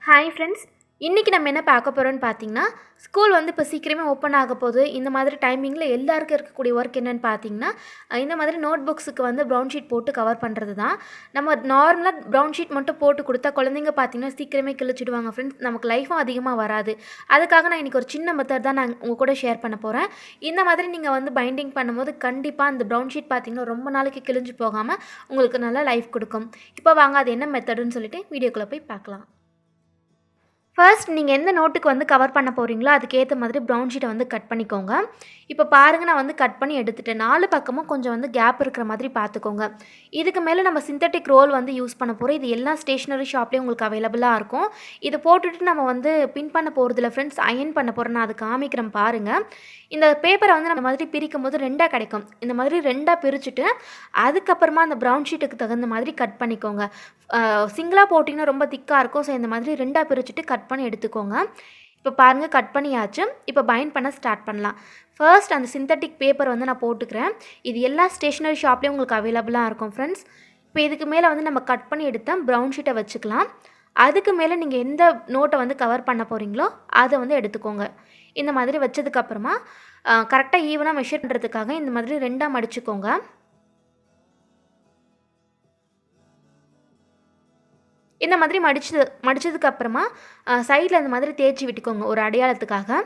Hi friends, இன்றைக்கி நம்ம என்ன பார்க்க போகிறோன்னு பார்த்தீங்கன்னா, ஸ்கூல் வந்து இப்போ சீக்கிரமே ஓப்பன் ஆக போகுது. இந்த மாதிரி டைமிங்கில் எல்லாருக்கும் இருக்கக்கூடிய ஒர்க் என்னென்னு பார்த்தீங்கன்னா, இந்த மாதிரி நோட் புக்ஸுக்கு வந்து ப்ரௌன் ஷீட் போட்டு கவர் பண்ணுறது தான். நம்ம நார்மலாக ப்ரௌன் ஷீட் மட்டும் போட்டு கொடுத்தா குழந்தைங்க பார்த்தீங்கன்னா சீக்கிரமே கிழிச்சிடுவாங்க ஃப்ரெண்ட்ஸ். நமக்கு லைஃபும் அதிகமாக வராது. அதுக்காக நான் இன்றைக்கி ஒரு சின்ன மெத்தட் தான் நான் உங்கள் கூட ஷேர் பண்ண போகிறேன். இந்த மாதிரி நீங்கள் வந்து பைண்டிங் பண்ணும்போது கண்டிப்பாக அந்த ப்ரௌன் ஷீட் பார்த்தீங்கன்னா ரொம்ப நாளைக்கு கிழிஞ்சு போகாமல் உங்களுக்கு நல்லா லைஃப் கொடுக்கும். இப்போ வாங்க அது என்ன மெத்தடுன்னு சொல்லிட்டு வீடியோக்குள்ளே போய் பார்க்கலாம். ஃபர்ஸ்ட் நீங்கள் எந்த நோட்டுக்கு வந்து கவர் பண்ண போகிறீங்களோ அதுக்கேற்ற மாதிரி ப்ரௌன் ஷீட்டை வந்து கட் பண்ணிக்கோங்க. இப்போ பாருங்கள், நான் வந்து கட் பண்ணி எடுத்துட்டேன். 4 பக்கமும் கொஞ்சம் வந்து கேப் இருக்கிற மாதிரி பார்த்துக்கோங்க. இதுக்கு மேலே நம்ம சிந்தட்டிக் ரோல் வந்து யூஸ் பண்ண போகிறோம். இது எல்லா ஸ்டேஷ்னரி ஷாப்லேயும் உங்களுக்கு அவைலபிளாக இருக்கும். இதை போட்டுட்டு நம்ம வந்து பின் பண்ண போகிறதில்ல ஃப்ரெண்ட்ஸ், அயன் பண்ண போகிறேன். நான் அது காமிக்கிறேன் பாருங்கள். இந்த பேப்பரை வந்து நம்ம மாதிரி பிரிக்கும் போது 2ஆக கிடைக்கும். இந்த மாதிரி 2ஆக பிரிச்சுட்டு அதுக்கப்புறமா அந்த ப்ரௌன் ஷீட்டுக்கு தகுந்த மாதிரி கட் பண்ணிக்கோங்க. சிங்கிளாக போட்டிங்கன்னா ரொம்ப திக்காக இருக்கும். ஸோ இந்த மாதிரி 2ஆக பிரிச்சுட்டு கட் பண்ணி எடுத்துக்கோங்க. இப்போ பாருங்கள், கட் பண்ணியாச்சு. இப்போ பைண்ட் பண்ண ஸ்டார்ட் பண்ணலாம். ஃபர்ஸ்ட் அந்த சிந்தட்டிக் பேப்பர் வந்து நான் போட்டுக்கிறேன். இது எல்லா ஸ்டேஷ்னரி ஷாப்லேயும் உங்களுக்கு அவைலபிளாக இருக்கும் ஃப்ரெண்ட்ஸ். இப்போ இதுக்கு மேலே வந்து நம்ம கட் பண்ணி எடுத்தால் ப்ரௌன் ஷீட்டை வச்சுக்கலாம். அதுக்கு மேலே நீங்கள் எந்த நோட்டை வந்து கவர் பண்ண போகிறீங்களோ அதை வந்து எடுத்துக்கோங்க. இந்த மாதிரி வச்சதுக்கப்புறமா கரெக்டாக ஈவனாக மெஷர் பண்ணுறதுக்காக இந்த மாதிரி 2ஆக மடிச்சுக்கோங்க. இந்த மாதிரி மடிச்சதுக்கப்புறமா சைடில் இந்த மாதிரி தேய்ச்சி விட்டுக்கோங்க ஒரு அடையாளத்துக்காக.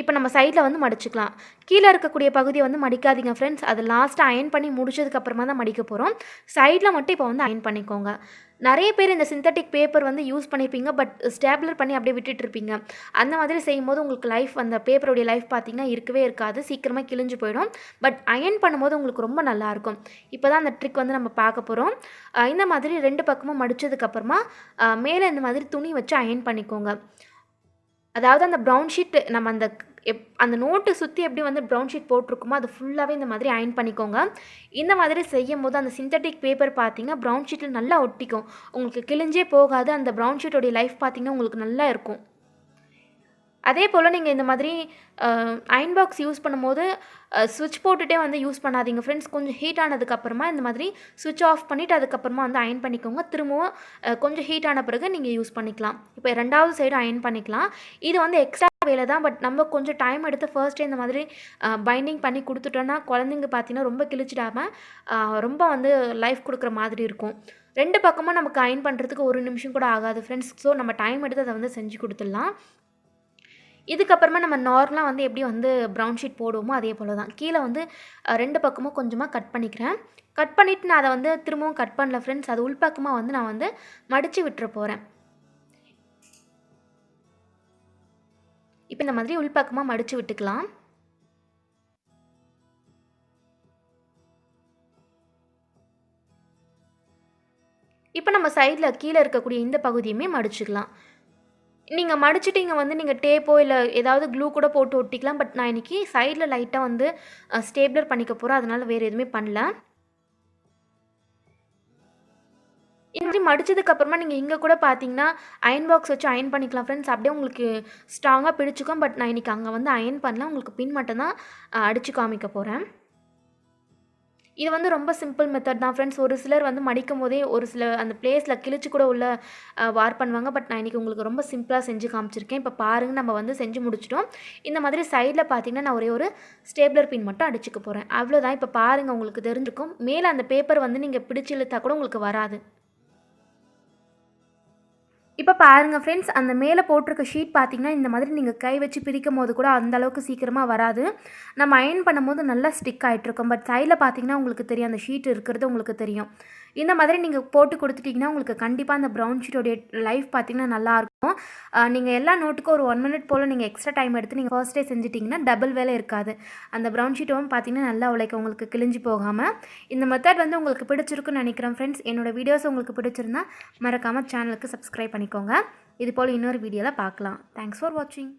இப்போ நம்ம சைடில் வந்து மடிச்சுக்கலாம். கீழே இருக்கக்கூடிய பகுதியை வந்து மடிக்காதீங்க ஃப்ரெண்ட்ஸ். அது லாஸ்ட்டாக அயன் பண்ணி முடிச்சதுக்கப்புறமா தான் மடிக்க போகிறோம். சைடில் மட்டும் இப்போ வந்து அயன் பண்ணிக்கோங்க. நிறைய பேர் இந்த சிந்தட்டிக் பேப்பர் வந்து யூஸ் பண்ணியிருப்பீங்க, பட் ஸ்டேப்லர் பண்ணி அப்படியே விட்டுட்டுருப்பீங்க. அந்த மாதிரி செய்யும்போது உங்களுக்கு லைஃப், அந்த பேப்பருடைய லைஃப் பார்த்திங்கன்னா இருக்கவே இருக்காது, சீக்கிரமாக கிழிஞ்சு போயிடும். பட் அயன் பண்ணும்போது உங்களுக்கு ரொம்ப நல்லாயிருக்கும். இப்போ தான் அந்த ட்ரிக் வந்து நம்ம பார்க்க போகிறோம். இந்த மாதிரி 2 பக்கமும் மடித்ததுக்கப்புறமா மேலே இந்த மாதிரி துணி வச்சு அயன் பண்ணிக்கோங்க. அதாவது அந்த ப்ரௌன் ஷீட் நம்ம அந்த நோட்டு சுற்றி எப்படி வந்து ப்ரௌன் ஷீட் போட்டிருக்குமோ அது ஃபுல்லாகவே இந்த மாதிரி அயன் பண்ணிக்கோங்க. இந்த மாதிரி செய்யும் போது அந்த சிந்தட்டிக் பேப்பர் பார்த்திங்கன்னா ப்ரௌன் ஷீட்டில் நல்லா ஒட்டிக்கும். உங்களுக்கு கிழிஞ்சே போகாது. அந்த ப்ரௌன் ஷீட்டோடைய லைஃப் பார்த்திங்கன்னா உங்களுக்கு நல்லா இருக்கும். அதே போல் நீங்கள் இந்த மாதிரி அயன் பாக்ஸ் யூஸ் பண்ணும்போது சுவிட்ச் போட்டுகிட்டே வந்து யூஸ் பண்ணாதீங்க ஃப்ரெண்ட்ஸ். கொஞ்சம் ஹீட் ஆனதுக்கப்புறமா இந்த மாதிரி சுவிட்ச் ஆஃப் பண்ணிவிட்டு அதுக்கப்புறமா வந்து அயன் பண்ணிக்கோங்க. திரும்பவும் கொஞ்சம் ஹீட் ஆன பிறகு நீங்கள் யூஸ் பண்ணிக்கலாம். இப்போ 2வது சைடு அயன் பண்ணிக்கலாம். இது வந்து எக்ஸ்ட்ரா வேலை தான், பட் நம்ம கொஞ்சம் டைம் எடுத்து ஃபர்ஸ்ட்டே இந்த மாதிரி பைண்டிங் பண்ணி கொடுத்துட்டோன்னா குழந்தைங்க பார்த்தீங்கன்னா ரொம்ப கிழிச்சிடாமல் ரொம்ப வந்து லைஃப் கொடுக்குற மாதிரி இருக்கும். 2 பக்கமும் நமக்கு அயன் பண்ணுறதுக்கு 1 நிமிஷம் கூட ஆகாது ஃப்ரெண்ட்ஸ். ஸோ நம்ம டைம் எடுத்து அதை வந்து செஞ்சு கொடுத்துடலாம். இதுக்கப்புறமா நம்ம நார்மலாக வந்து எப்படி வந்து ப்ரௌன் ஷீட் போடுவோமோ அதே போல் தான் கீழே வந்து 2 பக்கமும் கொஞ்சமாக கட் பண்ணிக்கிறேன். கட் பண்ணிவிட்டு நான் அதை வந்து திரும்பவும் கட் பண்ணல ஃப்ரெண்ட்ஸ். அது உள்பக்கமாக வந்து நான் வந்து மடித்து விட்டுற போகிறேன். இப்போ இந்த மாதிரி உள்பக்கமாக மடித்து விட்டுக்கலாம். இப்போ நம்ம சைடில் கீழே இருக்கக்கூடிய இந்த பகுதியுமே மடிச்சுக்கலாம். நீங்கள் மடிச்சுட்டு இங்கே வந்து நீங்கள் டேப்போ இல்லை ஏதாவது க்ளூ கூட போட்டு ஒட்டிக்கலாம். பட் நான் இன்றைக்கி சைடில் லைட்டாக வந்து ஸ்டேப்லர் பண்ணிக்க போகிறேன். அதனால் வேறு எதுவுமே பண்ணல. இந்த மாதிரி மடித்ததுக்கப்புறமா நீங்கள் இங்கே கூட பார்த்தீங்கன்னா அயன் பாக்ஸ் வச்சு அயன் பண்ணிக்கலாம் ஃப்ரெண்ட்ஸ். அப்படியே உங்களுக்கு ஸ்ட்ராங்காக பிடிச்சிக்கும். பட் நான் இன்றைக்கி அங்கே வந்து அயன் பண்ணலாம். உங்களுக்கு பின் மட்டும் தான் அடித்து காமிக்க போகிறேன். இது வந்து ரொம்ப சிம்பிள் மெத்தட் தான் ஃப்ரெண்ட்ஸ். ஒரு சிலர் வந்து மடிக்கும் போதே ஒரு சில அந்த பிளேஸில் கிழிச்சு கூட உள்ள வார் பண்ணுவாங்க. பட் நான் இன்றைக்கி உங்களுக்கு ரொம்ப சிம்பிளாக செஞ்சு காமிச்சிருக்கேன். இப்போ பாருங்கள், நம்ம வந்து செஞ்சு முடிச்சிட்டோம். இந்த மாதிரி சைடில் பார்த்தீங்கன்னா நான் ஒரே ஒரு ஸ்டேப்லர் பின் மட்டும் அடிச்சுக்க போகிறேன். அவ்வளோதான். இப்போ பாருங்கள், உங்களுக்கு தெரிஞ்சிருக்கும். மேலே அந்த பேப்பர் வந்து நீங்கள் பிடிச்சி இழுத்தா கூட உங்களுக்கு வராது. இப்போ பாருங்கள் ஃப்ரெண்ட்ஸ், அந்த மேலே போட்டிருக்க ஷீட் பார்த்திங்கன்னா இந்த மாதிரி நீங்கள் கை வச்சு பிரிக்கும் போது கூட அந்தளவுக்கு சீக்கிரமாக வராது. நம்ம அயன் பண்ணும்போது நல்லா ஸ்டிக் ஆகிட்ருக்கும். பட் சைடில் பார்த்திங்கன்னா உங்களுக்கு தெரியும், அந்த ஷீட் இருக்கிறது உங்களுக்கு தெரியும். இந்த மாதிரி நீங்கள் போட்டு கொடுத்துட்டிங்கன்னா உங்களுக்கு கண்டிப்பாக அந்த ப்ரௌன் ஷீட்டோடைய லைஃப் பார்த்திங்கன்னா நல்லாயிருக்கும். நீங்கள் எல்லா நோட்டுக்கும் ஒரு 1 மினிட் போல் நீங்கள் எக்ஸ்ட்ரா டைம் எடுத்து நீங்கள் ஃபர்ஸ்ட்டே செஞ்சிட்டிங்கன்னா டபுள் வேலை இருக்காது. அந்த ப்ரௌன் ஷீட்டும் பார்த்திங்கன்னா நல்லா உழைக்கும், உங்களுக்கு கிழிஞ்சு போகாமல். இந்த மெத்தட் வந்து உங்களுக்கு பிடிச்சிருக்குன்னு நினைக்கிறேன் ஃப்ரெண்ட்ஸ். என்னோடய வீடியோஸ் உங்களுக்கு பிடிச்சிருந்தா மறக்காமல் சேனலுக்கு சப்ஸ்கிரைப் பண்ணிக்கோங்க. இது போல் இன்னொரு வீடியோவில் பார்க்கலாம். தேங்க்ஸ் ஃபார் வாட்சிங்.